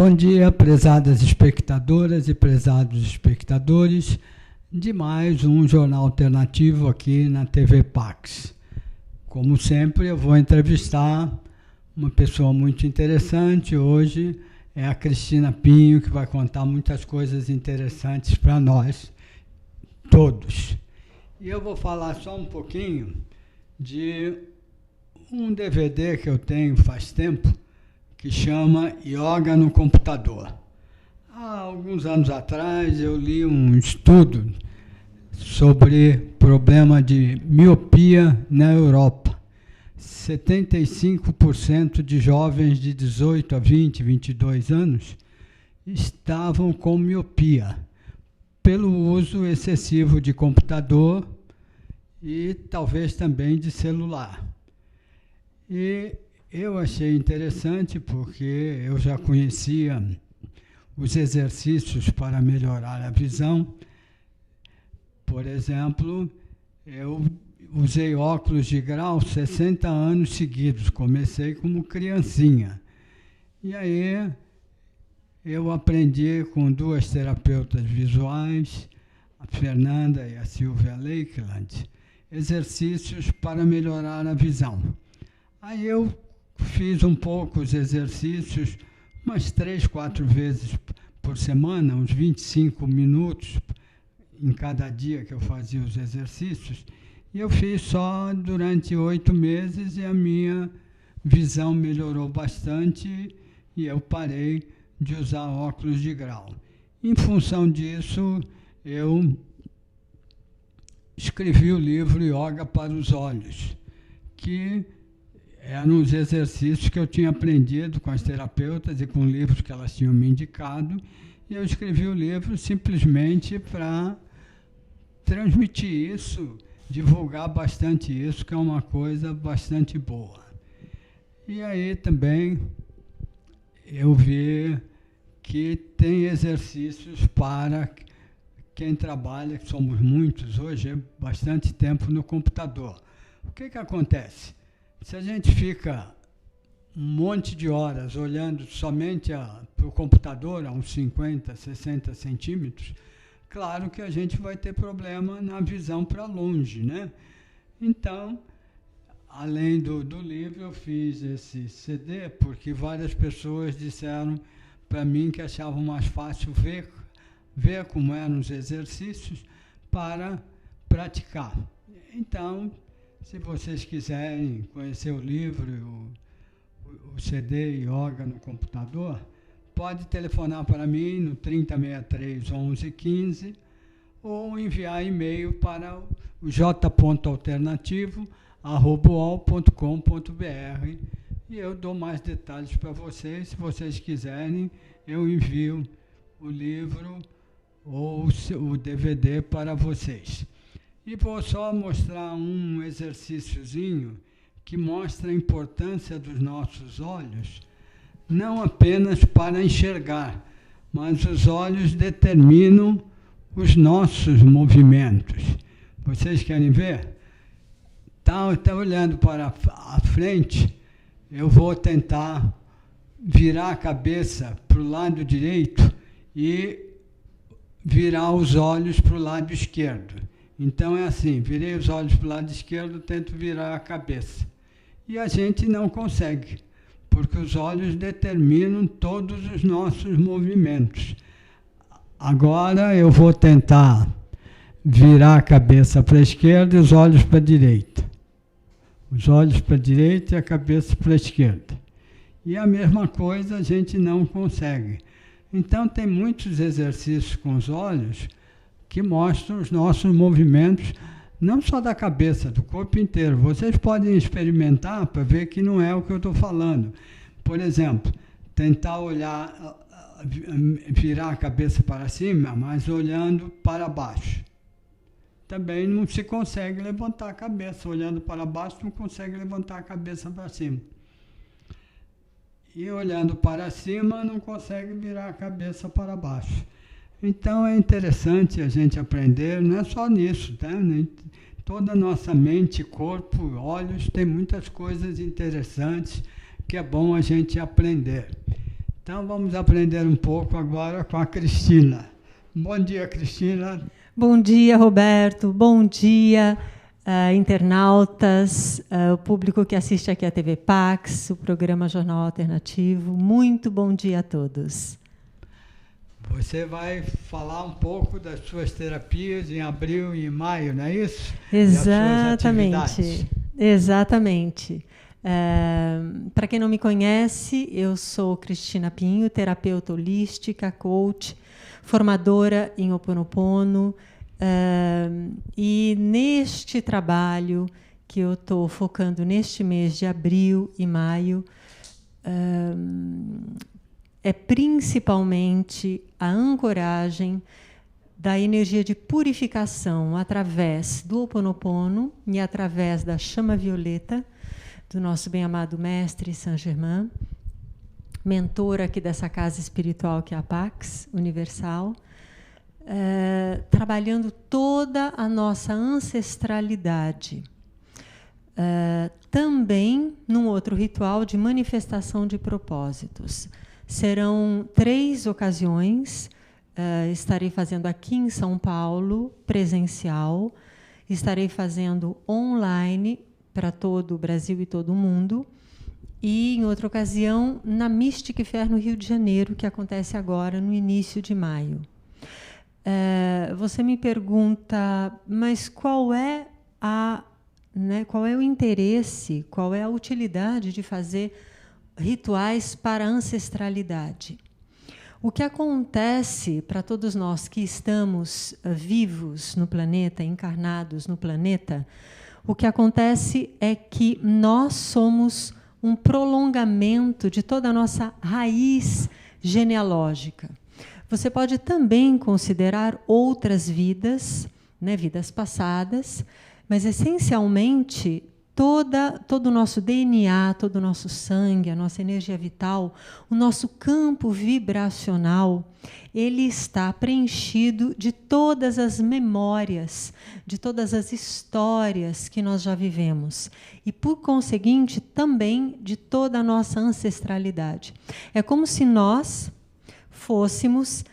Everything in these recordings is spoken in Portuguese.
Bom dia, prezadas espectadoras e prezados espectadores de mais um jornal alternativo aqui na TV Pax. Como sempre, eu vou entrevistar uma pessoa muito interessante. Hoje é a Cristina Pinho, que vai contar muitas coisas interessantes para nós todos. E eu vou falar só um pouquinho de um DVD que eu tenho faz tempo, que chama Yoga no Computador. Há alguns anos atrás eu li um estudo sobre problema de miopia na Europa. 75% de jovens de 18 a 20, 22 anos estavam com miopia pelo uso excessivo de computador e talvez também de celular. E eu achei interessante porque eu já conhecia os exercícios para melhorar a visão. Por exemplo, eu usei óculos de grau 60 anos seguidos, comecei como criancinha. E aí eu aprendi com duas terapeutas visuais, a Fernanda e a Silvia Lakeland, exercícios para melhorar a visão. Aí eu fiz um pouco os exercícios, umas 3, 4 vezes por semana, uns 25 minutos em cada dia que eu fazia os exercícios. E eu fiz só durante 8 meses e a minha visão melhorou bastante e eu parei de usar óculos de grau. Em função disso, eu escrevi o livro Yoga para os Olhos, que eram os exercícios que eu tinha aprendido com as terapeutas e com livros que elas tinham me indicado. E eu escrevi o livro simplesmente para transmitir isso, divulgar bastante isso, que é uma coisa bastante boa. E aí também eu vi que tem exercícios para quem trabalha, que somos muitos hoje, bastante tempo no computador. O que acontece? Se a gente fica um monte de horas olhando somente para o computador, a uns 50, 60 centímetros, claro que a gente vai ter problema na visão para longe, né? Então, além do livro, eu fiz esse CD, porque várias pessoas disseram para mim que achavam mais fácil ver como eram os exercícios para praticar. Então, se vocês quiserem conhecer o livro, o CD Yoga no Computador, pode telefonar para mim no 3063 1115 ou enviar e-mail para o j.alternativo@uol.com.br e eu dou mais detalhes para vocês. Se vocês quiserem, eu envio o livro ou o DVD para vocês. E vou só mostrar um exercíciozinho que mostra a importância dos nossos olhos, não apenas para enxergar, mas os olhos determinam os nossos movimentos. Vocês querem ver? Tá olhando para a frente, eu vou tentar virar a cabeça para o lado direito e virar os olhos para o lado esquerdo. Então é assim, virei os olhos para o lado esquerdo, tento virar a cabeça. E a gente não consegue, porque os olhos determinam todos os nossos movimentos. Agora eu vou tentar virar a cabeça para a esquerda e os olhos para a direita. Os olhos para a direita e a cabeça para a esquerda. E a mesma coisa a gente não consegue. Então tem muitos exercícios com os olhos que mostram os nossos movimentos, não só da cabeça, do corpo inteiro. Vocês podem experimentar para ver que não é o que eu estou falando. Por exemplo, tentar olhar, virar a cabeça para cima, mas olhando para baixo. Também não se consegue levantar a cabeça. Olhando para baixo, não consegue levantar a cabeça para cima. E olhando para cima, não consegue virar a cabeça para baixo. Então é interessante a gente aprender, não é só nisso, tá? Toda a nossa mente, corpo, olhos, tem muitas coisas interessantes que é bom a gente aprender. Então vamos aprender um pouco agora com a Cristina. Bom dia, Cristina. Bom dia, Roberto. Bom dia, internautas, o público que assiste aqui à TV Pax, o programa Jornal Alternativo. Muito bom dia a todos. Você vai falar um pouco das suas terapias em abril e maio, não é isso? Exatamente. Exatamente. Para quem não me conhece, eu sou Cristina Pinho, terapeuta holística, coach, formadora em Ho Oponopono, e neste trabalho que eu estou focando neste mês de abril e maio, é principalmente a ancoragem da energia de purificação através do Ho Oponopono e através da chama violeta, do nosso bem-amado mestre Saint Germain, mentor aqui dessa casa espiritual que é a Pax Universal, trabalhando toda a nossa ancestralidade. Também num outro ritual de manifestação de propósitos. Serão 3 ocasiões, estarei fazendo aqui em São Paulo, presencial, estarei fazendo online, para todo o Brasil e todo o mundo, e, em outra ocasião, na Mystic Fair, no Rio de Janeiro, que acontece agora, no início de maio. Você me pergunta, mas qual é o interesse, qual é a utilidade de fazer rituais para a ancestralidade? O que acontece para todos nós que estamos vivos no planeta, encarnados no planeta, o que acontece é que nós somos um prolongamento de toda a nossa raiz genealógica. Você pode também considerar outras vidas, né, vidas passadas, mas essencialmente todo o nosso DNA, todo o nosso sangue, a nossa energia vital, o nosso campo vibracional, ele está preenchido de todas as memórias, de todas as histórias que nós já vivemos. E, por conseguinte, também de toda a nossa ancestralidade. É como se nós fôssemos...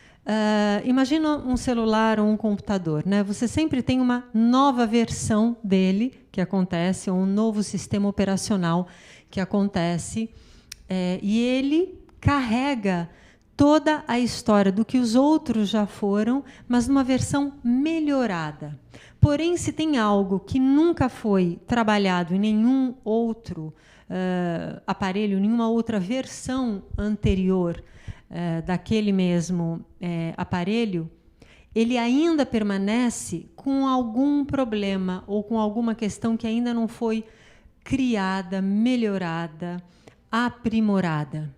imagina um celular ou um computador, né? Você sempre tem uma nova versão dele que acontece, ou um novo sistema operacional que acontece, e ele carrega toda a história do que os outros já foram, mas numa versão melhorada. Porém, se tem algo que nunca foi trabalhado em nenhum outro aparelho, nenhuma outra versão anterior daquele mesmo aparelho, ele ainda permanece com algum problema ou com alguma questão que ainda não foi criada, melhorada, aprimorada.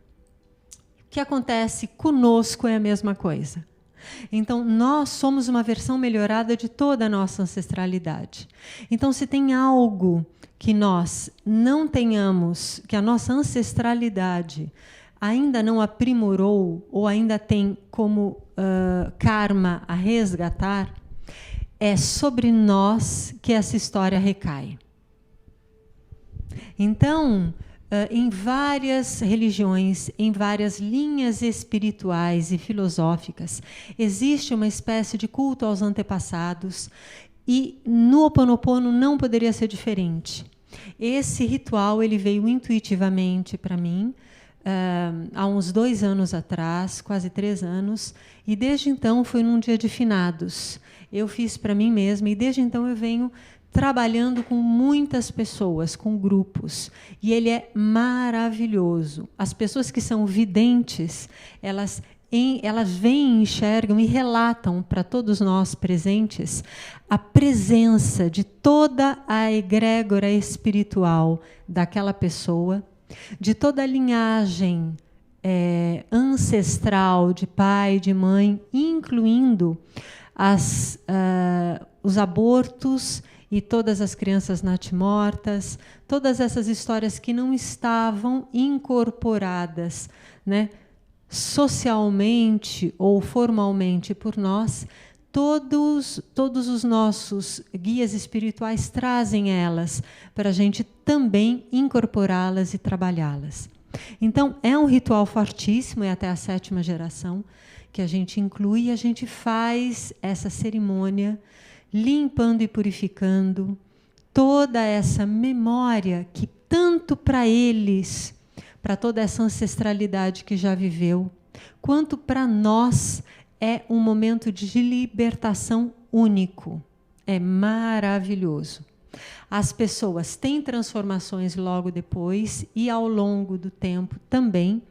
O que acontece conosco é a mesma coisa. Então, nós somos uma versão melhorada de toda a nossa ancestralidade. Então, se tem algo que nós não tenhamos, que a nossa ancestralidade ainda não aprimorou ou ainda tem como karma a resgatar, é sobre nós que essa história recai. Então, em várias religiões, em várias linhas espirituais e filosóficas, existe uma espécie de culto aos antepassados, e no Ho Oponopono não poderia ser diferente. Esse ritual ele veio intuitivamente para mim, há uns 2 anos atrás, quase 3 anos, e desde então foi num dia de finados. Eu fiz para mim mesma, e desde então eu venho trabalhando com muitas pessoas, com grupos, e ele é maravilhoso. As pessoas que são videntes, elas veem, enxergam e relatam para todos nós presentes a presença de toda a egrégora espiritual daquela pessoa, de toda a linhagem ancestral de pai, de mãe, incluindo os abortos e todas as crianças natimortas, todas essas histórias que não estavam incorporadas, né, socialmente ou formalmente por nós. Todos os nossos guias espirituais trazem elas para a gente também incorporá-las e trabalhá-las. Então, é um ritual fortíssimo, é até a 7ª geração, que a gente inclui e a gente faz essa cerimônia limpando e purificando toda essa memória que tanto para eles, para toda essa ancestralidade que já viveu, quanto para nós é um momento de libertação único. É maravilhoso. As pessoas têm transformações logo depois e ao longo do tempo também.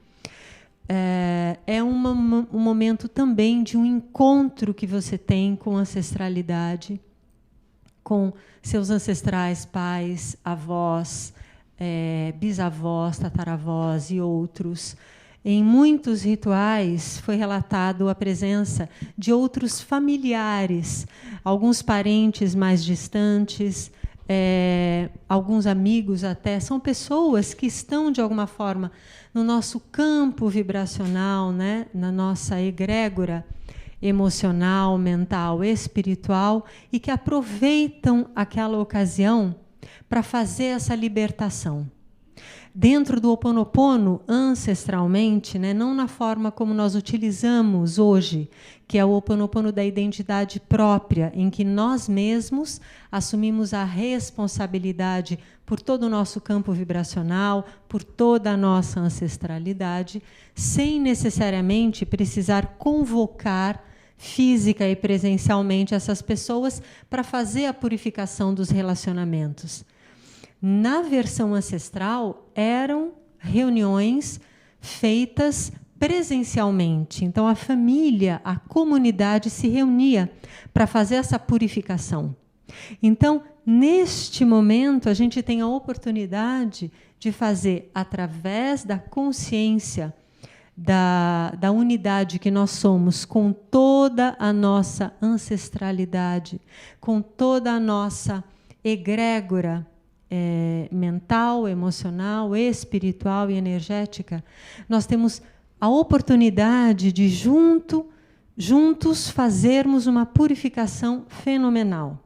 É um momento também de um encontro que você tem com a ancestralidade, com seus ancestrais, pais, avós, bisavós, tataravós e outros. Em muitos rituais foi relatado a presença de outros familiares, alguns parentes mais distantes, alguns amigos até. São pessoas que estão, de alguma forma, no nosso campo vibracional, né? Na nossa egrégora emocional, mental, espiritual, e que aproveitam aquela ocasião para fazer essa libertação. Dentro do Ho Oponopono, ancestralmente, né, não na forma como nós utilizamos hoje, que é o Ho Oponopono da identidade própria, em que nós mesmos assumimos a responsabilidade por todo o nosso campo vibracional, por toda a nossa ancestralidade, sem necessariamente precisar convocar física e presencialmente essas pessoas para fazer a purificação dos relacionamentos. Na versão ancestral, eram reuniões feitas presencialmente. Então, a família, a comunidade se reunia para fazer essa purificação. Então, neste momento, a gente tem a oportunidade de fazer, através da consciência da unidade que nós somos, com toda a nossa ancestralidade, com toda a nossa egrégora, mental, emocional, espiritual e energética, nós temos a oportunidade de juntos fazermos uma purificação fenomenal.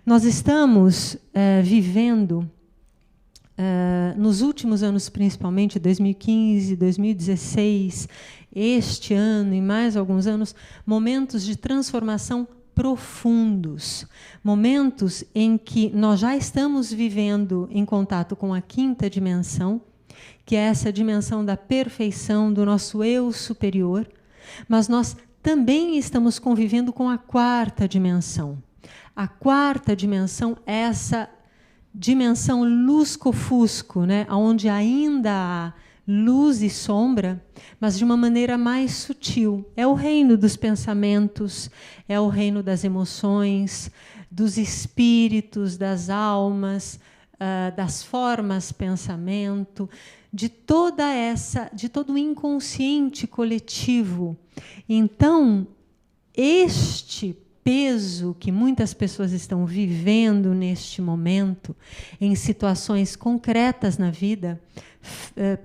Nós estamos vivendo, nos últimos anos, principalmente 2015, 2016, este ano e mais alguns anos, momentos de transformação profundos, momentos em que nós já estamos vivendo em contato com a 5ª dimensão, que é essa dimensão da perfeição do nosso eu superior, mas nós também estamos convivendo com a 4ª dimensão. A 4ª dimensão é essa dimensão lusco-fusco, né, onde ainda há luz e sombra, mas de uma maneira mais sutil. É o reino dos pensamentos, é o reino das emoções, dos espíritos, das almas, das formas pensamento, de todo o inconsciente coletivo. Então, este peso que muitas pessoas estão vivendo neste momento, em situações concretas na vida,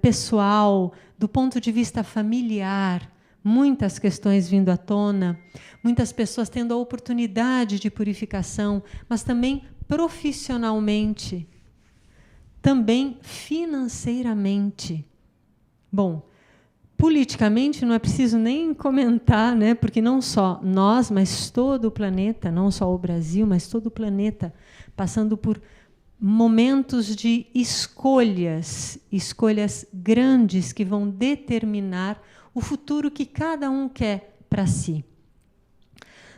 pessoal, do ponto de vista familiar, muitas questões vindo à tona, muitas pessoas tendo a oportunidade de purificação, mas também profissionalmente, também financeiramente. Bom, politicamente não é preciso nem comentar, né? Porque não só nós, mas todo o planeta, não só o Brasil, mas todo o planeta, passando por momentos de escolhas grandes que vão determinar o futuro que cada um quer para si.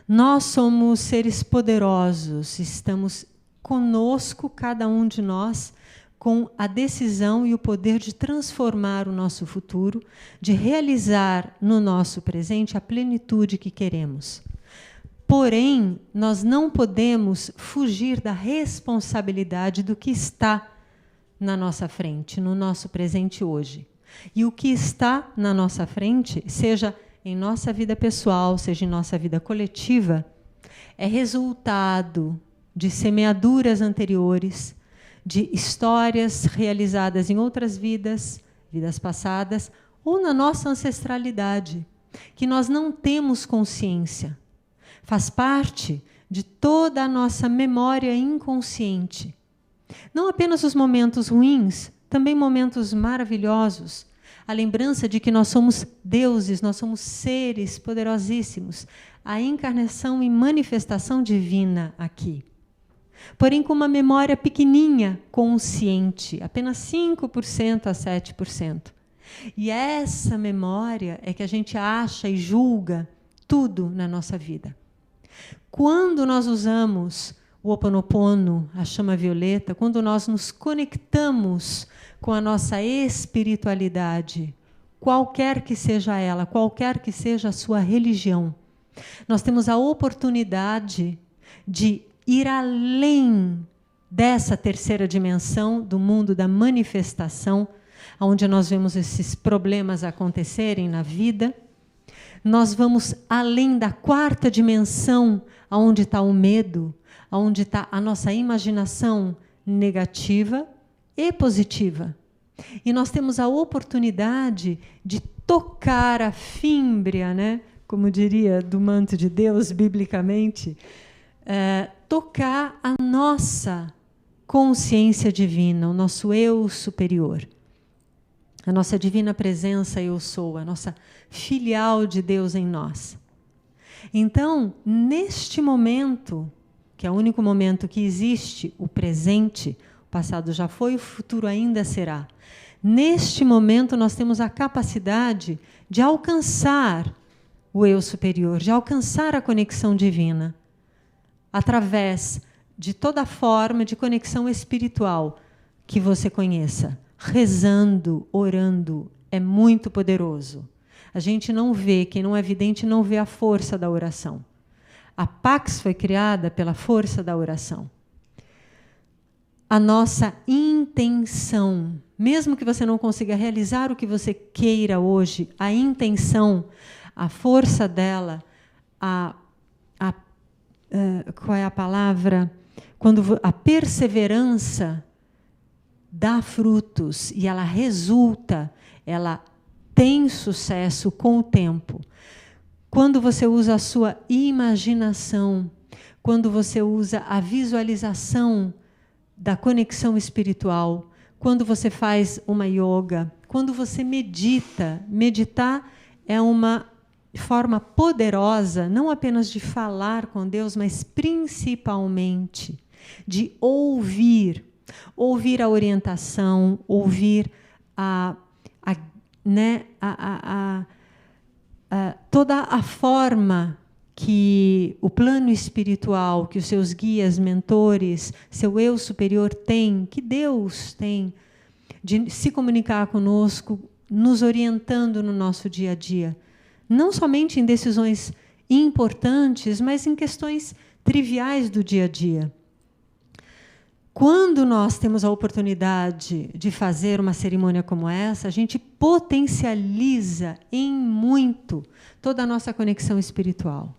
Nós somos seres poderosos, estamos conosco, cada um de nós, com a decisão e o poder de transformar o nosso futuro, de realizar no nosso presente a plenitude que queremos. Porém, nós não podemos fugir da responsabilidade do que está na nossa frente, no nosso presente hoje. E o que está na nossa frente, seja em nossa vida pessoal, seja em nossa vida coletiva, é resultado de semeaduras anteriores, de histórias realizadas em outras vidas, vidas passadas, ou na nossa ancestralidade, que nós não temos consciência. Faz parte de toda a nossa memória inconsciente. Não apenas os momentos ruins, também momentos maravilhosos. A lembrança de que nós somos deuses, nós somos seres poderosíssimos. A encarnação e manifestação divina aqui. Porém, com uma memória pequenininha, consciente, apenas 5% a 7%. E essa memória é que a gente acha e julga tudo na nossa vida. Quando nós usamos o Ho Oponopono, a chama violeta, quando nós nos conectamos com a nossa espiritualidade, qualquer que seja ela, qualquer que seja a sua religião, nós temos a oportunidade de ir além dessa terceira dimensão do mundo da manifestação, onde nós vemos esses problemas acontecerem na vida. Nós vamos além da quarta dimensão, onde está o medo, onde está a nossa imaginação negativa e positiva. E nós temos a oportunidade de tocar a fímbria, né? Como diria do manto de Deus, biblicamente, tocar a nossa consciência divina, o nosso eu superior. A nossa divina presença eu sou, a nossa filial de Deus em nós. Então, neste momento, que é o único momento que existe, o presente, o passado já foi, o futuro ainda será. Neste momento, nós temos a capacidade de alcançar o eu superior, de alcançar a conexão divina, através de toda forma de conexão espiritual que você conheça. Rezando, orando, é muito poderoso. A gente não vê, quem não é vidente não vê a força da oração. A Pax foi criada pela força da oração. A nossa intenção, mesmo que você não consiga realizar o que você queira hoje, a intenção, a força dela, qual é a palavra? Quando a perseverança dá frutos e ela resulta, ela tem sucesso com o tempo. Quando você usa a sua imaginação, quando você usa a visualização da conexão espiritual, quando você faz uma yoga, quando você medita, meditar é uma forma poderosa, não apenas de falar com Deus, mas principalmente de ouvir a orientação, ouvir toda a forma que o plano espiritual, que os seus guias, mentores, seu eu superior tem, que Deus tem, de se comunicar conosco, nos orientando no nosso dia a dia. Não somente em decisões importantes, mas em questões triviais do dia a dia. Quando nós temos a oportunidade de fazer uma cerimônia como essa, a gente potencializa em muito toda a nossa conexão espiritual.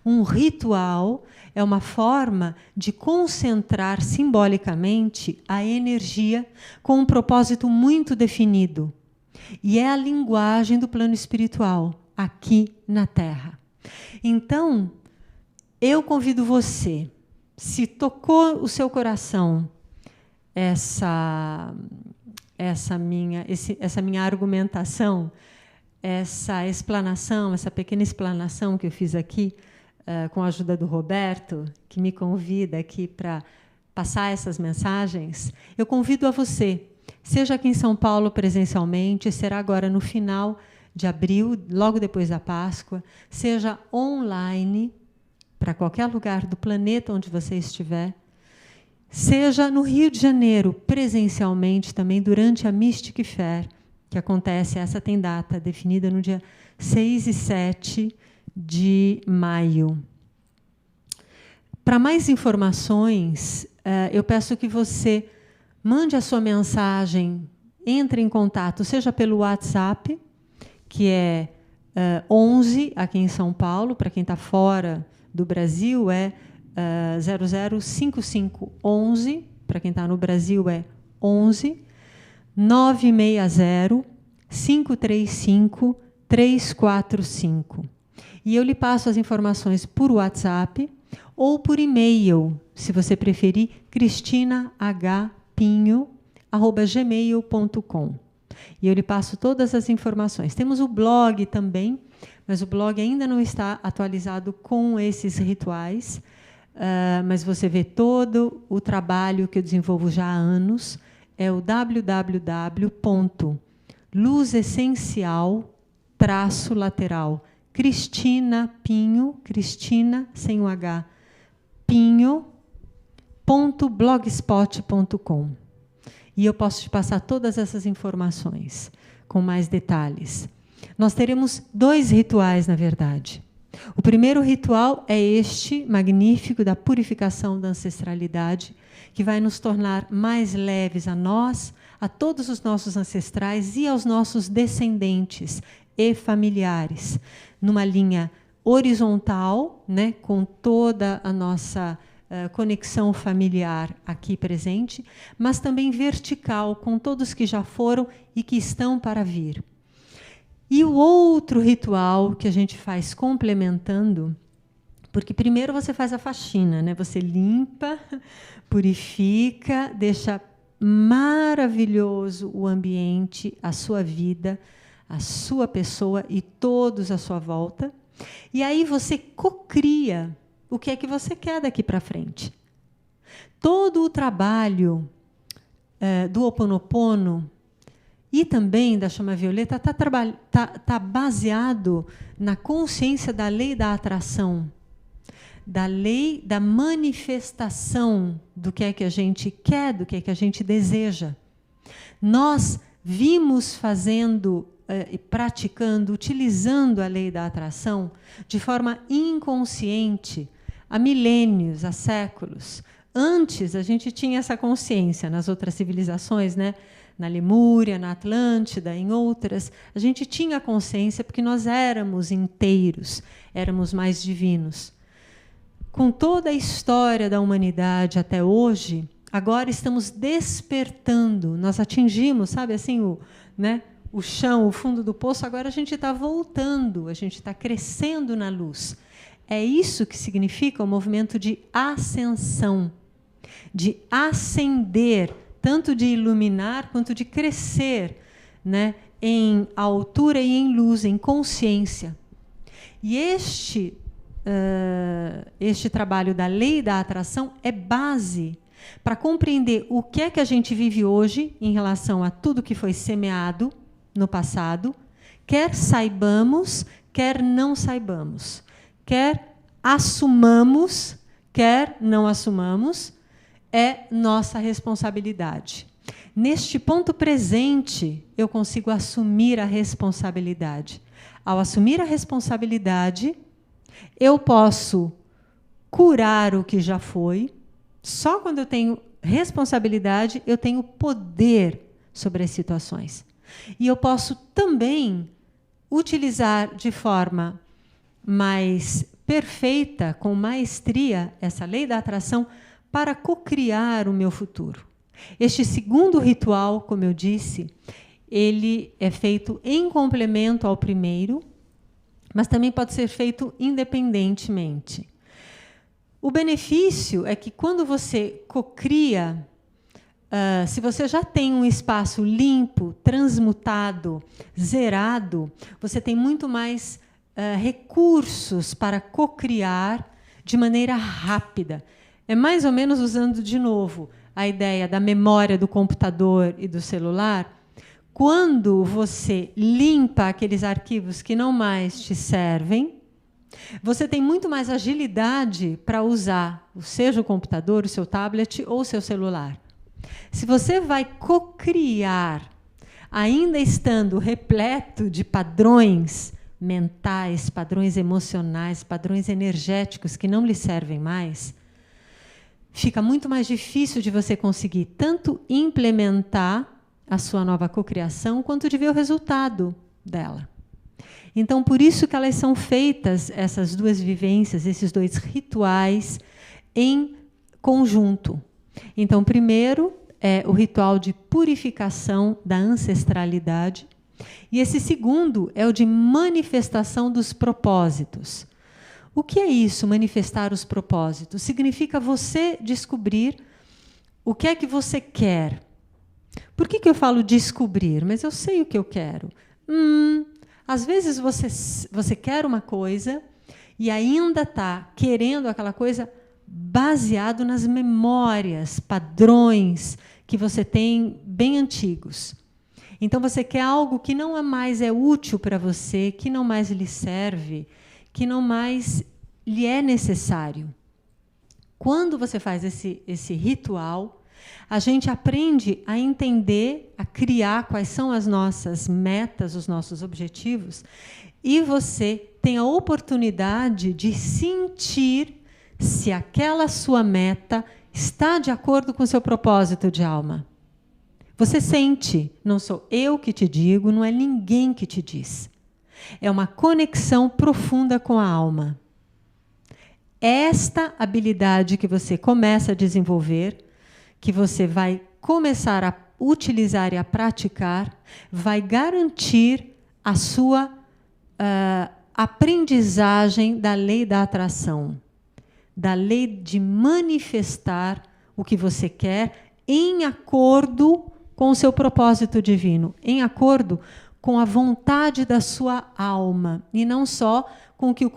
Um ritual é uma forma de concentrar simbolicamente a energia com um propósito muito definido. E é a linguagem do plano espiritual, aqui na Terra. Então, eu convido você, se tocou o seu coração essa minha argumentação, essa explanação, essa pequena explanação que eu fiz aqui, com a ajuda do Roberto, que me convida aqui para passar essas mensagens, eu convido a você, seja aqui em São Paulo presencialmente, será agora no final de abril, logo depois da Páscoa, seja online, para qualquer lugar do planeta onde você estiver, seja no Rio de Janeiro, presencialmente também, durante a Mystic Fair, que acontece, essa tem data definida no dia 6 e 7 de maio. Para mais informações, eu peço que você mande a sua mensagem, entre em contato, seja pelo WhatsApp, que é 11, aqui em São Paulo, para quem está fora do Brasil é 005511, para quem está no Brasil é 11 960 535 345. E eu lhe passo as informações por WhatsApp ou por e-mail, se você preferir, cristinahpinho@gmail.com. @gmail.com. E eu lhe passo todas as informações. Temos o blog também, mas o blog ainda não está atualizado com esses rituais, mas você vê todo o trabalho que eu desenvolvo já há anos. É o www.luzessencial-lateral Cristina Pinho, Cristina sem o H, pinho.blogspot.com. E eu posso te passar todas essas informações com mais detalhes. Nós teremos 2 rituais, na verdade. O primeiro ritual é este magnífico da purificação da ancestralidade, que vai nos tornar mais leves a nós, a todos os nossos ancestrais e aos nossos descendentes e familiares, numa linha horizontal, né, com toda a nossa conexão familiar aqui presente, mas também vertical, com todos que já foram e que estão para vir. E o outro ritual que a gente faz complementando, porque primeiro você faz a faxina, né? Você limpa, purifica, deixa maravilhoso o ambiente, a sua vida, a sua pessoa e todos à sua volta. E aí você cocria o que é que você quer daqui para frente. Todo o trabalho do Ho Oponopono e também da chama violeta tá baseado na consciência da lei da atração, da lei da manifestação do que é que a gente quer, do que é que a gente deseja. Nós vimos fazendo e praticando, utilizando a lei da atração de forma inconsciente há milênios, há séculos. Antes, a gente tinha essa consciência nas outras civilizações, né? Na Lemúria, na Atlântida, em outras, a gente tinha consciência porque nós éramos inteiros, éramos mais divinos. Com toda a história da humanidade até hoje, agora estamos despertando, nós atingimos, sabe assim, o chão, o fundo do poço, agora a gente está voltando, a gente está crescendo na luz. É isso que significa o movimento de ascensão, de ascender, tanto de iluminar quanto de crescer, né, em altura e em luz, em consciência. E este trabalho da lei da atração é base para compreender o que é que a gente vive hoje em relação a tudo que foi semeado no passado, quer saibamos, quer não saibamos, quer assumamos, quer não assumamos, é nossa responsabilidade. Neste ponto presente, eu consigo assumir a responsabilidade. Ao assumir a responsabilidade, eu posso curar o que já foi. Só quando eu tenho responsabilidade, eu tenho poder sobre as situações. E eu posso também utilizar de forma mais perfeita, com maestria, essa lei da atração para cocriar o meu futuro. Este segundo ritual, como eu disse, ele é feito em complemento ao primeiro, mas também pode ser feito independentemente. O benefício é que quando você cocria, se você já tem um espaço limpo, transmutado, zerado, você tem muito mais recursos para cocriar de maneira rápida. É mais ou menos usando, de novo, a ideia da memória do computador e do celular. Quando você limpa aqueles arquivos que não mais te servem, você tem muito mais agilidade para usar, seja o computador, o seu tablet ou o seu celular. Se você vai cocriar, ainda estando repleto de padrões mentais, padrões emocionais, padrões energéticos que não lhe servem mais, fica muito mais difícil de você conseguir tanto implementar a sua nova cocriação, quanto de ver o resultado dela. Então, por isso que elas são feitas, essas duas vivências, esses dois rituais, em conjunto. Então, primeiro é o ritual de purificação da ancestralidade, e esse segundo é o de manifestação dos propósitos. O que é isso, manifestar os propósitos? Significa você descobrir o que é que você quer. Por que eu falo descobrir? Mas eu sei o que eu quero. Às vezes você quer uma coisa e ainda está querendo aquela coisa baseado nas memórias, padrões que você tem bem antigos. Então, você quer algo que não mais é útil para você, que não mais lhe serve, que não mais lhe é necessário. Quando você faz esse ritual, a gente aprende a entender, a criar quais são as nossas metas, os nossos objetivos, e você tem a oportunidade de sentir se aquela sua meta está de acordo com o seu propósito de alma. Você sente, não sou eu que te digo, não é ninguém que te diz. É uma conexão profunda com a alma. Esta habilidade que você começa a desenvolver, que você vai começar a utilizar e a praticar, vai garantir a sua aprendizagem da lei da atração, da lei de manifestar o que você quer em acordo com o seu propósito divino, em acordo com a vontade da sua alma, e não só com o que o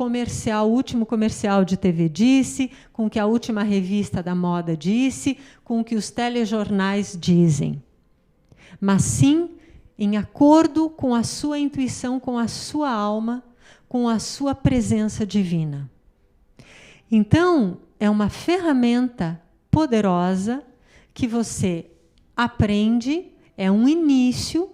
último comercial de TV disse, com o que a última revista da moda disse, com o que os telejornais dizem. Mas sim em acordo com a sua intuição, com a sua alma, com a sua presença divina. Então, é uma ferramenta poderosa que você aprende, é um início,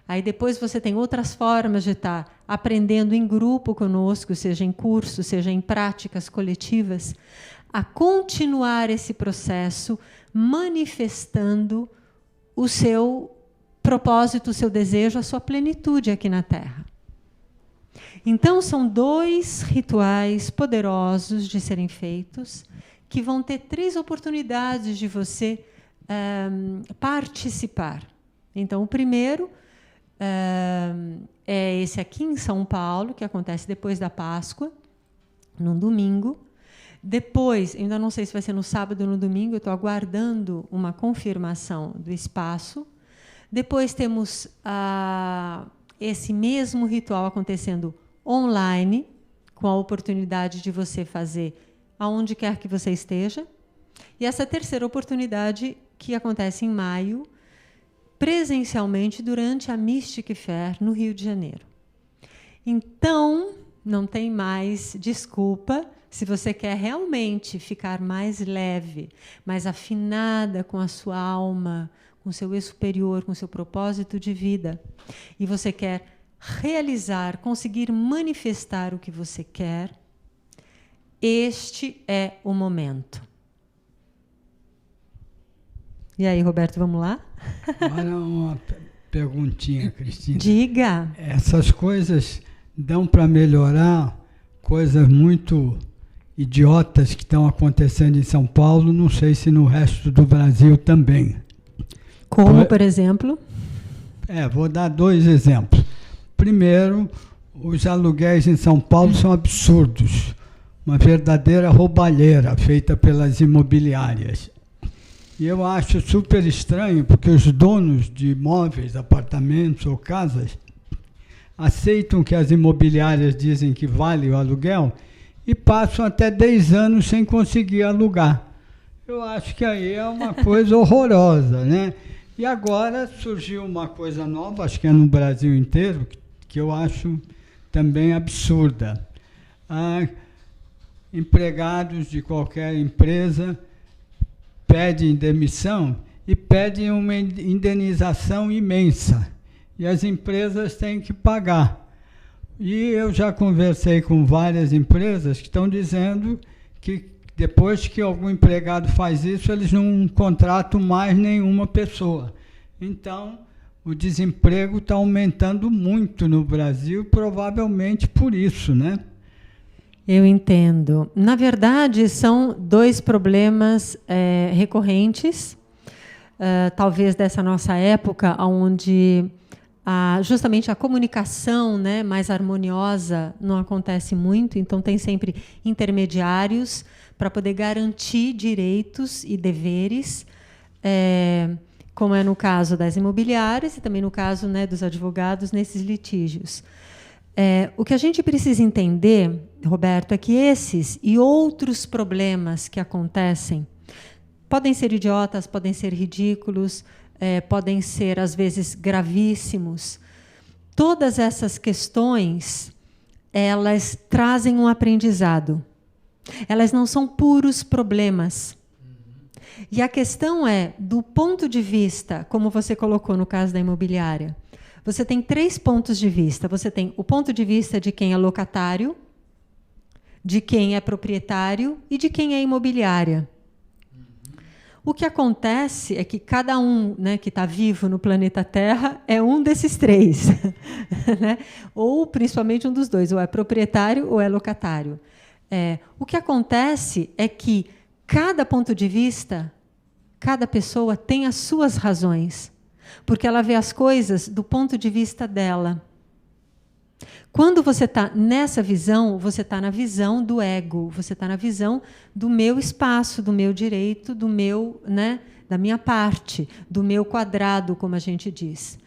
aí depois você tem outras formas de estar aprendendo em grupo conosco, seja em curso, seja em práticas coletivas, a continuar esse processo manifestando o seu propósito, o seu desejo, a sua plenitude aqui na Terra. Então, são 2 rituais poderosos de serem feitos, que vão ter 3 oportunidades de você participar. Então, o primeiro é esse aqui em São Paulo, que acontece depois da Páscoa, num domingo. Depois, ainda não sei se vai ser no sábado ou no domingo, eu estou aguardando uma confirmação do espaço. Depois temos esse mesmo ritual acontecendo online, com a oportunidade de você fazer aonde quer que você esteja. E essa terceira oportunidade, que acontece em maio, presencialmente, durante a Mystic Fair, no Rio de Janeiro. Então, não tem mais desculpa. Se você quer realmente ficar mais leve, mais afinada com a sua alma, com o seu eu superior, com o seu propósito de vida, e você quer realizar, conseguir manifestar o que você quer, este é o momento. E aí, Roberto, vamos lá? Agora uma perguntinha, Cristina. Diga. Essas coisas dão para melhorar coisas muito idiotas que estão acontecendo em São Paulo, não sei se no resto do Brasil também. Como, por exemplo? Vou dar 2 exemplos. Primeiro, os aluguéis em São Paulo são absurdos. Uma verdadeira roubalheira feita pelas imobiliárias. E eu acho super estranho, porque os donos de imóveis, apartamentos ou casas aceitam que as imobiliárias dizem que vale o aluguel e passam até 10 anos sem conseguir alugar. Eu acho que aí é uma coisa horrorosa, né? E agora surgiu uma coisa nova, acho que é no Brasil inteiro, que eu acho também absurda. Empregados de qualquer empresa pedem demissão e pedem uma indenização imensa. E as empresas têm que pagar. E eu já conversei com várias empresas que estão dizendo que depois que algum empregado faz isso, eles não contratam mais nenhuma pessoa. Então, o desemprego está aumentando muito no Brasil, provavelmente por isso, né? Eu entendo. Na verdade, são 2 problemas recorrentes, talvez dessa nossa época, onde justamente a comunicação, né, mais harmoniosa não acontece muito, então tem sempre intermediários para poder garantir direitos e deveres, como é no caso das imobiliárias e também no caso, né, dos advogados nesses litígios. O que a gente precisa entender, Roberto, é que esses e outros problemas que acontecem podem ser idiotas, podem ser ridículos, podem ser, às vezes, gravíssimos. Todas essas questões, elas trazem um aprendizado. Elas não são puros problemas. E a questão é, do ponto de vista, como você colocou no caso da imobiliária, você tem 3 pontos de vista. Você tem o ponto de vista de quem é locatário, de quem é proprietário e de quem é imobiliária. O que acontece é que cada um, né, que está vivo no planeta Terra é um desses 3. Né? Ou, principalmente, um dos 2, ou é proprietário ou é locatário. O que acontece é que cada ponto de vista, cada pessoa tem as suas razões, porque ela vê as coisas do ponto de vista dela. Quando você está nessa visão, você está na visão do ego, você está na visão do meu espaço, do meu direito, do meu, né, da minha parte, do meu quadrado, como a gente diz.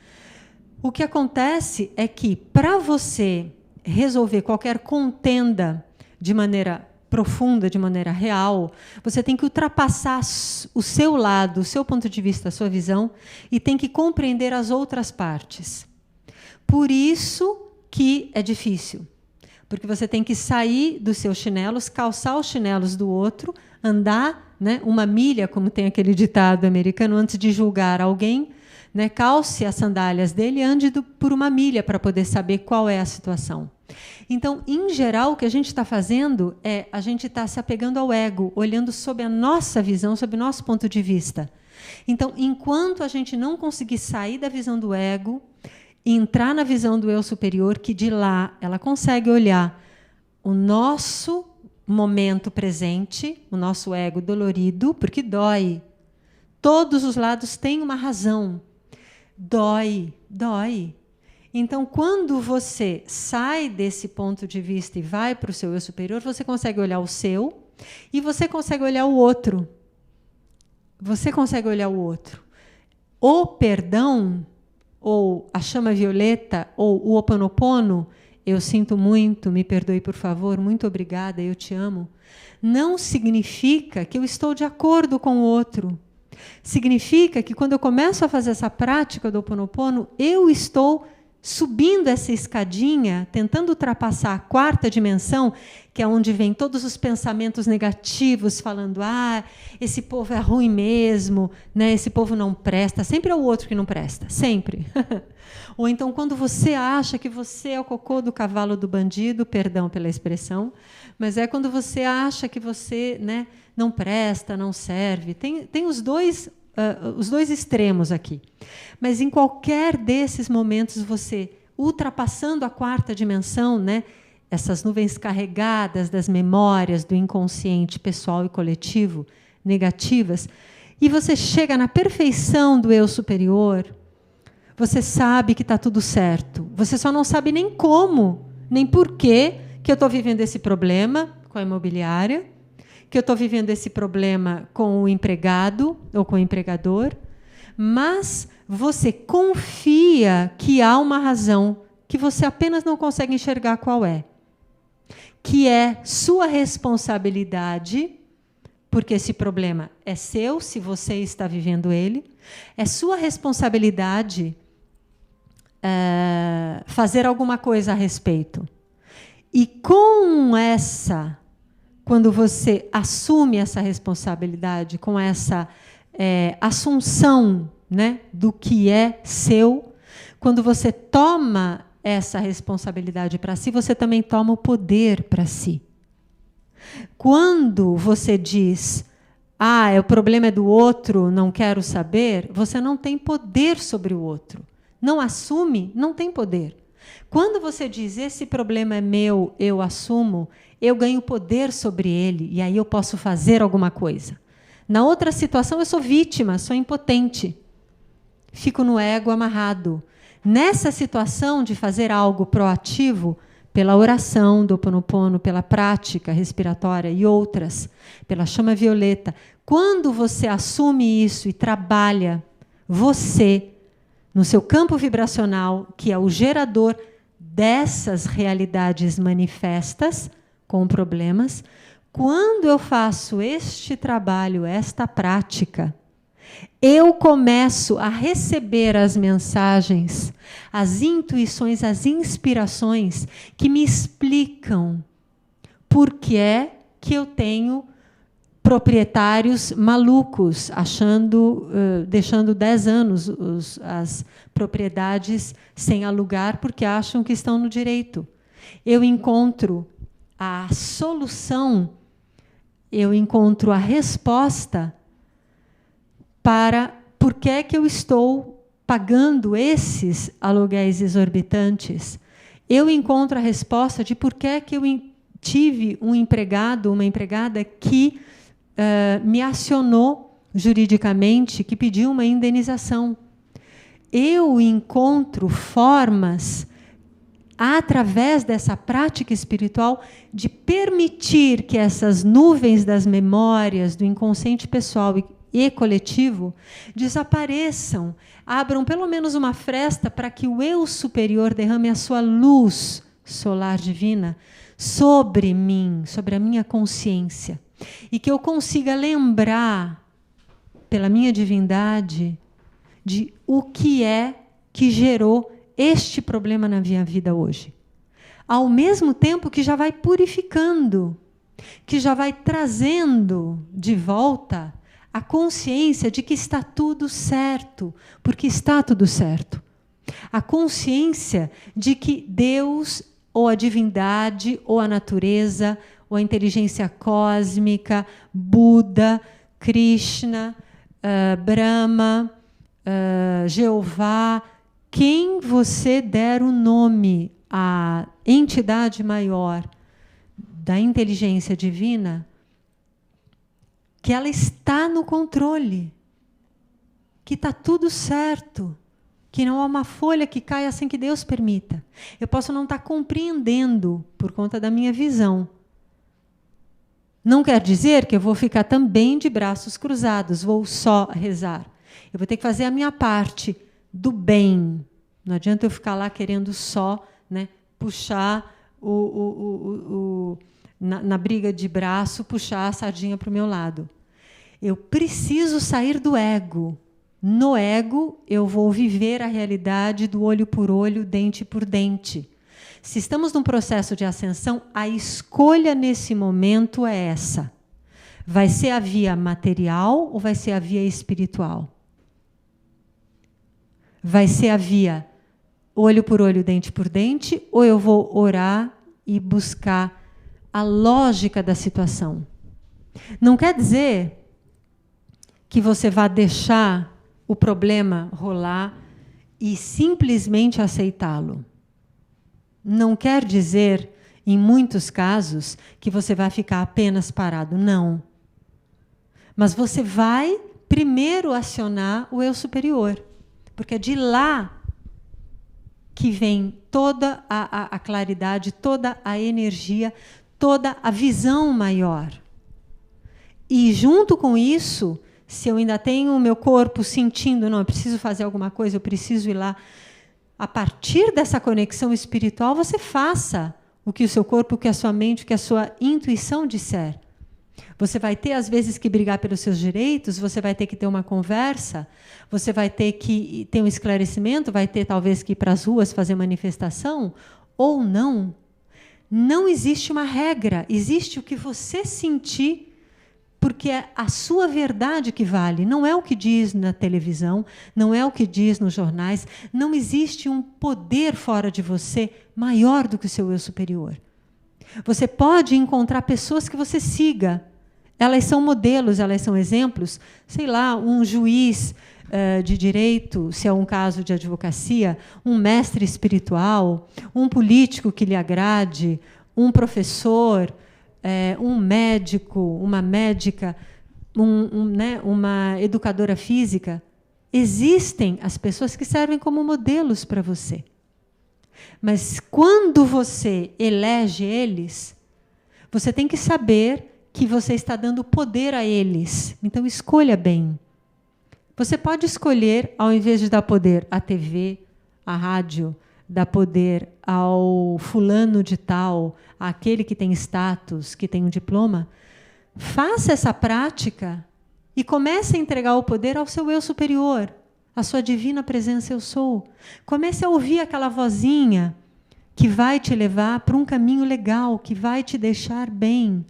O que acontece é que, para você resolver qualquer contenda de maneira profunda, de maneira real, você tem que ultrapassar o seu lado, o seu ponto de vista, a sua visão, e tem que compreender as outras partes. Por isso que é difícil, porque você tem que sair dos seus chinelos, calçar os chinelos do outro, andar, né, 1 milha, como tem aquele ditado americano, antes de julgar alguém, né, calce as sandálias dele e ande por 1 milha para poder saber qual é a situação. Então, em geral, o que a gente está fazendo é a gente está se apegando ao ego, olhando sob a nossa visão, sob o nosso ponto de vista. Então, enquanto a gente não conseguir sair da visão do ego e entrar na visão do eu superior, que de lá ela consegue olhar o nosso momento presente, o nosso ego dolorido, porque dói. Todos os lados têm uma razão. Dói, dói. Então, quando você sai desse ponto de vista e vai para o seu eu superior, você consegue olhar o seu e você consegue olhar o outro. Você consegue olhar o outro. O perdão, ou a chama violeta, ou o Ho'oponopono, eu sinto muito, me perdoe por favor, muito obrigada, eu te amo, não significa que eu estou de acordo com o outro. Significa que quando eu começo a fazer essa prática do Ho'oponopono, eu estou subindo essa escadinha, tentando ultrapassar a 4ª dimensão, que é onde vem todos os pensamentos negativos, falando, esse povo é ruim mesmo, né? Esse povo não presta, sempre é o outro que não presta, sempre. Ou então, quando você acha que você é o cocô do cavalo do bandido, perdão pela expressão, mas é quando você acha que você, né, não presta, não serve. Tem os dois extremos aqui. Mas em qualquer desses momentos, você, ultrapassando a 4ª dimensão, né, essas nuvens carregadas das memórias do inconsciente pessoal e coletivo, negativas, e você chega na perfeição do eu superior, você sabe que está tudo certo. Você só não sabe nem como, nem por que eu estou vivendo esse problema com a imobiliária, que eu estou vivendo esse problema com o empregado ou com o empregador, mas você confia que há uma razão que você apenas não consegue enxergar qual é, que é sua responsabilidade, porque esse problema é seu, se você está vivendo ele, é sua responsabilidade fazer alguma coisa a respeito. E com essa, quando você assume essa responsabilidade, com essa assunção, né, do que é seu, quando você toma essa responsabilidade para si, você também toma o poder para si. Quando você diz, o problema é do outro, não quero saber, você não tem poder sobre o outro. Não assume, não tem poder. Quando você diz, esse problema é meu, eu assumo, eu ganho poder sobre ele, e aí eu posso fazer alguma coisa. Na outra situação, eu sou vítima, sou impotente. Fico no ego amarrado. Nessa situação de fazer algo proativo, pela oração do Ho'oponopono, pela prática respiratória e outras, pela chama violeta, quando você assume isso e trabalha você, no seu campo vibracional, que é o gerador dessas realidades manifestas com problemas, quando eu faço este trabalho, esta prática, eu começo a receber as mensagens, as intuições, as inspirações que me explicam por que é que eu tenho proprietários malucos, deixando 10 anos as propriedades sem alugar porque acham que estão no direito. Eu encontro a solução, eu encontro a resposta para por que é que eu estou pagando esses aluguéis exorbitantes. Eu encontro a resposta de por que é que eu tive um empregado, uma empregada que me acionou juridicamente, que pediu uma indenização. Eu encontro formas, através dessa prática espiritual, de permitir que essas nuvens das memórias, do inconsciente pessoal e coletivo, desapareçam, abram pelo menos uma fresta para que o eu superior derrame a sua luz solar divina sobre mim, sobre a minha consciência, e que eu consiga lembrar, pela minha divindade, de o que é que gerou este problema na minha vida hoje. Ao mesmo tempo que já vai purificando, que já vai trazendo de volta a consciência de que está tudo certo, porque está tudo certo. A consciência de que Deus, ou a divindade, ou a natureza, ou a inteligência cósmica, Buda, Krishna, Brahma, Jeová, quem você der o nome à entidade maior da inteligência divina, que ela está no controle, que está tudo certo, que não há uma folha que caia sem que Deus permita. Eu posso não estar compreendendo por conta da minha visão. Não quer dizer que eu vou ficar também de braços cruzados, vou só rezar. Eu vou ter que fazer a minha parte do bem. Não adianta eu ficar lá querendo só, né, puxar na briga de braço, puxar a sardinha para o meu lado. Eu preciso sair do ego. No ego, eu vou viver a realidade do olho por olho, dente por dente. Se estamos num processo de ascensão, a escolha nesse momento é essa. Vai ser a via material ou vai ser a via espiritual? Vai ser a via olho por olho, dente por dente, ou eu vou orar e buscar a lógica da situação? Não quer dizer que você vá deixar o problema rolar e simplesmente aceitá-lo. Não quer dizer, em muitos casos, que você vai ficar apenas parado. Não. Mas você vai primeiro acionar o eu superior, porque é de lá que vem toda a claridade, toda a energia, toda a visão maior. E, junto com isso, se eu ainda tenho o meu corpo sentindo, não, eu preciso fazer alguma coisa, eu preciso ir lá, a partir dessa conexão espiritual, você faça o que o seu corpo, o que a sua mente, o que a sua intuição disser. Você vai ter, às vezes, que brigar pelos seus direitos, você vai ter que ter uma conversa, você vai ter que ter um esclarecimento, vai ter, talvez, que ir para as ruas fazer manifestação, ou não. Não existe uma regra, existe o que você sentir, porque é a sua verdade que vale, não é o que diz na televisão, não é o que diz nos jornais, não existe um poder fora de você maior do que o seu eu superior. Você pode encontrar pessoas que você siga, elas são modelos, elas são exemplos, sei lá, um juiz de direito, se é um caso de advocacia, um mestre espiritual, um político que lhe agrade, um professor, um médico, uma médica, uma educadora física. Existem as pessoas que servem como modelos para você. Mas quando você elege eles, você tem que saber que você está dando poder a eles. Então, escolha bem. Você pode escolher, ao invés de dar poder à TV, à rádio, dar poder ao fulano de tal, àquele que tem status, que tem um diploma, faça essa prática e comece a entregar o poder ao seu eu superior, à sua divina presença eu sou. Comece a ouvir aquela vozinha que vai te levar para um caminho legal, que vai te deixar bem,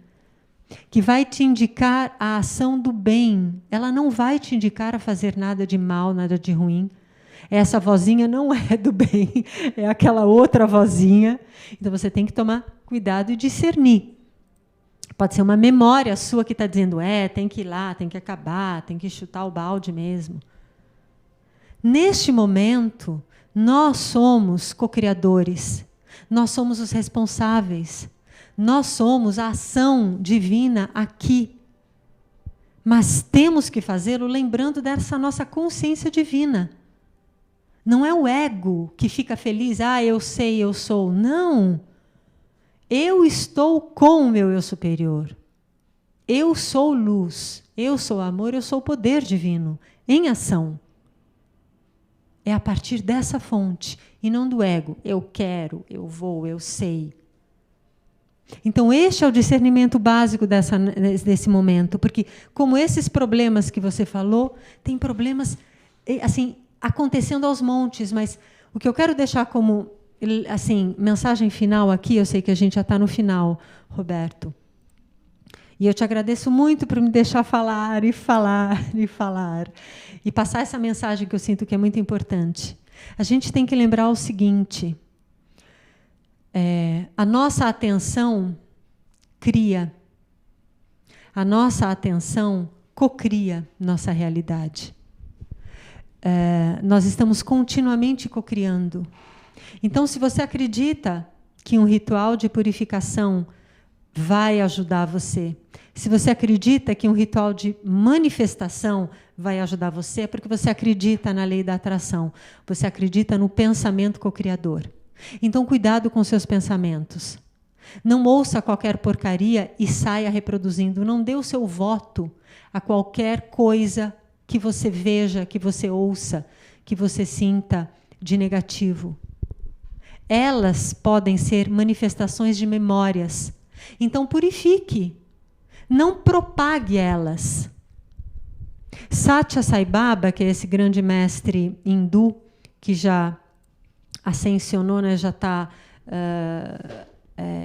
que vai te indicar a ação do bem. Ela não vai te indicar a fazer nada de mal, nada de ruim. Essa vozinha não é do bem, é aquela outra vozinha. Então você tem que tomar cuidado e discernir. Pode ser uma memória sua que está dizendo, tem que ir lá, tem que acabar, tem que chutar o balde mesmo. Neste momento, nós somos co-criadores. Nós somos os responsáveis. Nós somos a ação divina aqui. Mas temos que fazê-lo lembrando dessa nossa consciência divina. Não é o ego que fica feliz, eu sei, eu sou. Não. Eu estou com o meu eu superior. Eu sou luz, eu sou amor, eu sou poder divino, em ação. É a partir dessa fonte, e não do ego. Eu quero, eu vou, eu sei. Então, este é o discernimento básico desse momento, porque como esses problemas que você falou, tem problemas assim, acontecendo aos montes, mas o que eu quero deixar como assim, mensagem final aqui, eu sei que a gente já está no final, Roberto, e eu te agradeço muito por me deixar falar e falar e falar, e passar essa mensagem que eu sinto que é muito importante. A gente tem que lembrar o seguinte, a nossa atenção cria, a nossa atenção cocria nossa realidade. Nós estamos continuamente cocriando. Então, se você acredita que um ritual de purificação vai ajudar você, se você acredita que um ritual de manifestação vai ajudar você, é porque você acredita na lei da atração, você acredita no pensamento cocriador. Então, cuidado com seus pensamentos. Não ouça qualquer porcaria e saia reproduzindo. Não dê o seu voto a qualquer coisa que você veja, que você ouça, que você sinta de negativo. Elas podem ser manifestações de memórias. Então, purifique. Não propague elas. Satya Sai Baba, que é esse grande mestre hindu, que já ascensionou, né, já está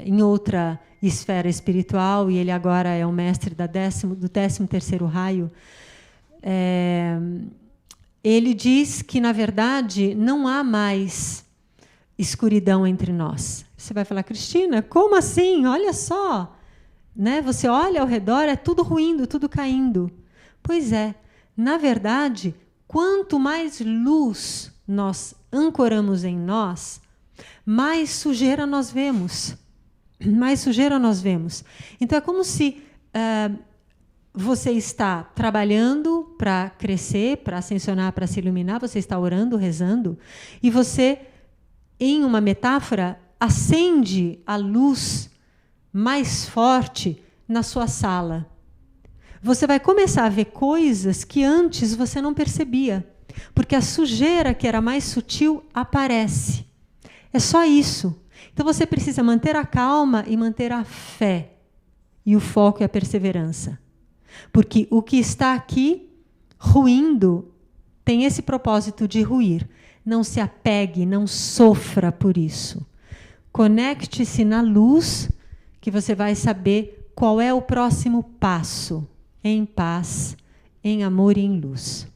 em outra esfera espiritual, e ele agora é o mestre do 13º raio, ele diz que, na verdade, não há mais escuridão entre nós. Você vai falar, Cristina, como assim? Olha só. Né? Você olha ao redor, é tudo ruindo, tudo caindo. Pois é, na verdade, quanto mais luz nós ancoramos em nós, mais sujeira nós vemos. Mais sujeira nós vemos. Então, é como se você está trabalhando para crescer, para ascensionar, para se iluminar, você está orando, rezando, e você, em uma metáfora, acende a luz mais forte na sua sala. Você vai começar a ver coisas que antes você não percebia, porque a sujeira que era mais sutil aparece. É só isso. Então você precisa manter a calma e manter a fé, e o foco e a perseverança. Porque o que está aqui ruindo tem esse propósito de ruir. Não se apegue, não sofra por isso. Conecte-se na luz, que você vai saber qual é o próximo passo, em paz, em amor e em luz.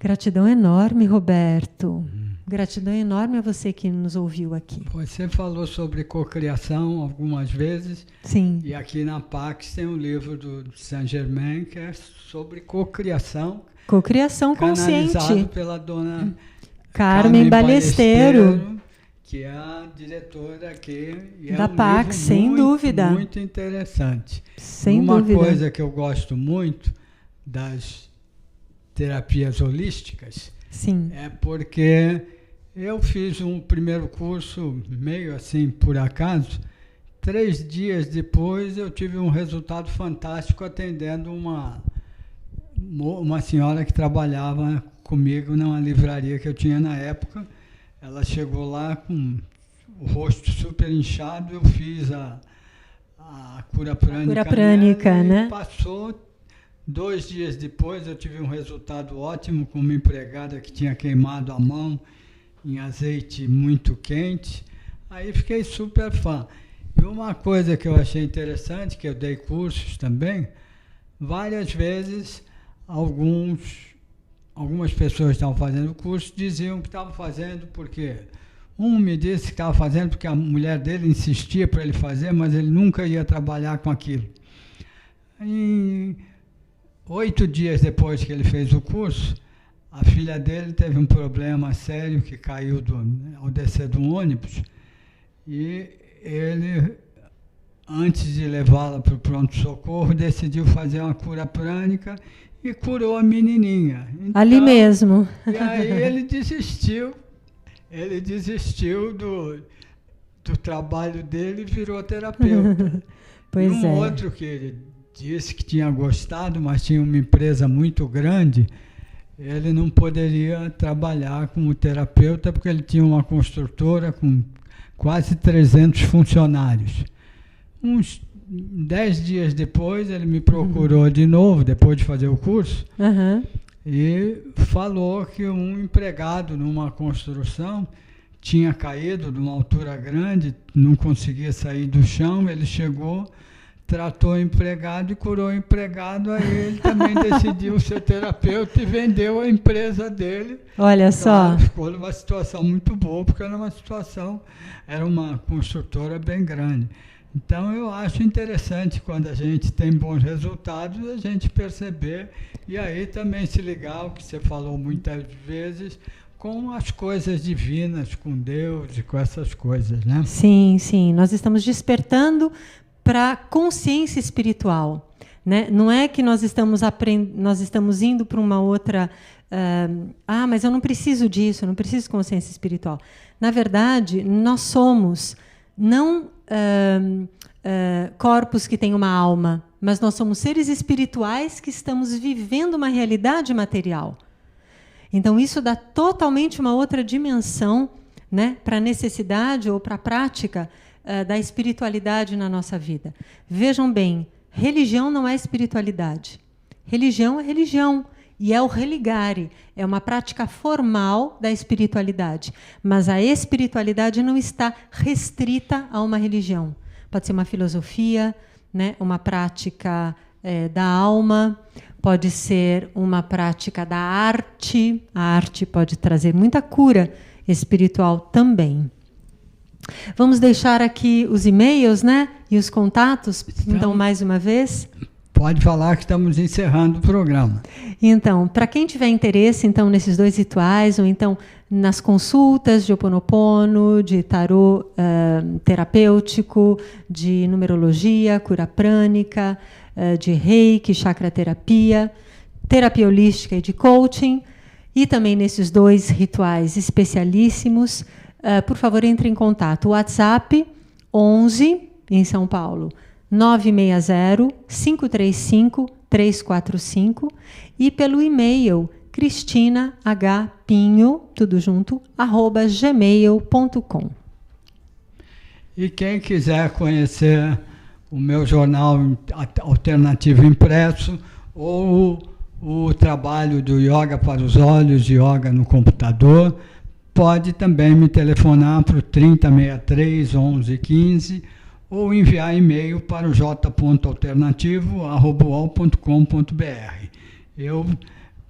Gratidão enorme, Roberto. Gratidão enorme a você que nos ouviu aqui. Você falou sobre cocriação algumas vezes. Sim. E aqui na Pax tem um livro do Saint-Germain que é sobre cocriação. Cocriação consciente. Canalizado pela dona Carmen Ballesteros, que é a diretora aqui. E da é um Pax, sem dúvida. Muito interessante. Sem dúvida. Uma coisa que eu gosto muito das terapias holísticas, sim, é porque eu fiz um primeiro curso meio assim por acaso. 3 dias depois eu tive um resultado fantástico atendendo uma uma senhora que trabalhava comigo numa livraria que eu tinha na época. Ela chegou lá com o rosto super inchado, eu fiz a cura prânica, né? Passou 2 dias depois, eu tive um resultado ótimo com uma empregada que tinha queimado a mão em azeite muito quente. Aí fiquei super fã. E uma coisa que eu achei interessante, que eu dei cursos também, várias vezes algumas pessoas que estavam fazendo o curso diziam que estavam fazendo porque me disse que estava fazendo porque a mulher dele insistia para ele fazer, mas ele nunca ia trabalhar com aquilo. E 8 dias depois que ele fez o curso, a filha dele teve um problema sério que caiu ao descer do ônibus e ele, antes de levá-la para o pronto-socorro, decidiu fazer uma cura prânica e curou a menininha. Então, ali mesmo. E aí ele desistiu do trabalho dele e virou terapeuta. Pois outro que ele disse que tinha gostado, mas tinha uma empresa muito grande, ele não poderia trabalhar como terapeuta porque ele tinha uma construtora com quase 300 funcionários. Uns 10 dias depois, ele me procurou de novo, depois de fazer o curso, e falou que um empregado numa construção tinha caído de uma altura grande, não conseguia sair do chão, ele chegou, tratou o empregado e curou o empregado, aí ele também decidiu ser terapeuta e vendeu a empresa dele. Olha só. Ficou numa situação muito boa, porque era uma construtora bem grande. Então, eu acho interessante, quando a gente tem bons resultados, a gente perceber e aí também se ligar ao que você falou muitas vezes, com as coisas divinas, com Deus e com essas coisas, né? Sim, sim. Nós estamos despertando para a consciência espiritual, né? Não é que nós estamos indo para uma outra... mas eu não preciso disso, eu não preciso de consciência espiritual. Na verdade, nós somos não corpos que têm uma alma, mas nós somos seres espirituais que estamos vivendo uma realidade material. Então, isso dá totalmente uma outra dimensão, né, para a necessidade ou para a prática da espiritualidade na nossa vida. Vejam bem, religião não é espiritualidade. Religião é religião. E é o religare, é uma prática formal da espiritualidade. Mas a espiritualidade não está restrita a uma religião. Pode ser uma filosofia, né, uma prática da alma, pode ser uma prática da arte. A arte pode trazer muita cura espiritual também. Vamos deixar aqui os e-mails, né, e os contatos, então, mais uma vez. Pode falar que estamos encerrando o programa. Então, para quem tiver interesse então, nesses 2 rituais, ou então nas consultas de Ho Oponopono, de tarô terapêutico, de numerologia, cura prânica, de reiki, chakra terapia, terapia holística e de coaching, e também nesses 2 rituais especialíssimos, por favor, entre em contato. O WhatsApp 11, em São Paulo, 960-535-345 e pelo e-mail cristinahpinho, tudo junto, @gmail.com. E quem quiser conhecer o meu jornal alternativo impresso ou o trabalho do Yoga para os Olhos, de Yoga no computador, pode também me telefonar para o 3063 1115 ou enviar e-mail para o j.alternativo@uol.com.br. Eu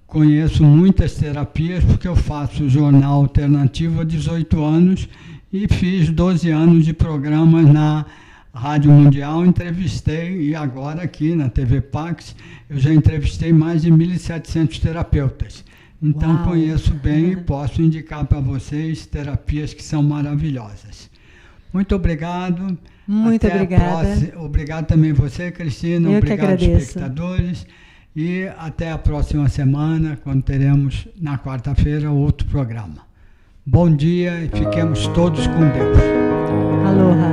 conheço muitas terapias porque eu faço jornal alternativo há 18 anos e fiz 12 anos de programas na Rádio Mundial, entrevistei, e agora aqui na TV Pax, eu já entrevistei mais de 1.700 terapeutas. Então, conheço bem e posso indicar para vocês terapias que são maravilhosas. Muito obrigado. Muito obrigada. Obrigado também você, Cristina. Eu obrigado, que agradeço. Espectadores. E até a próxima semana, quando teremos, na quarta-feira, outro programa. Bom dia e fiquemos todos com Deus. Aloha.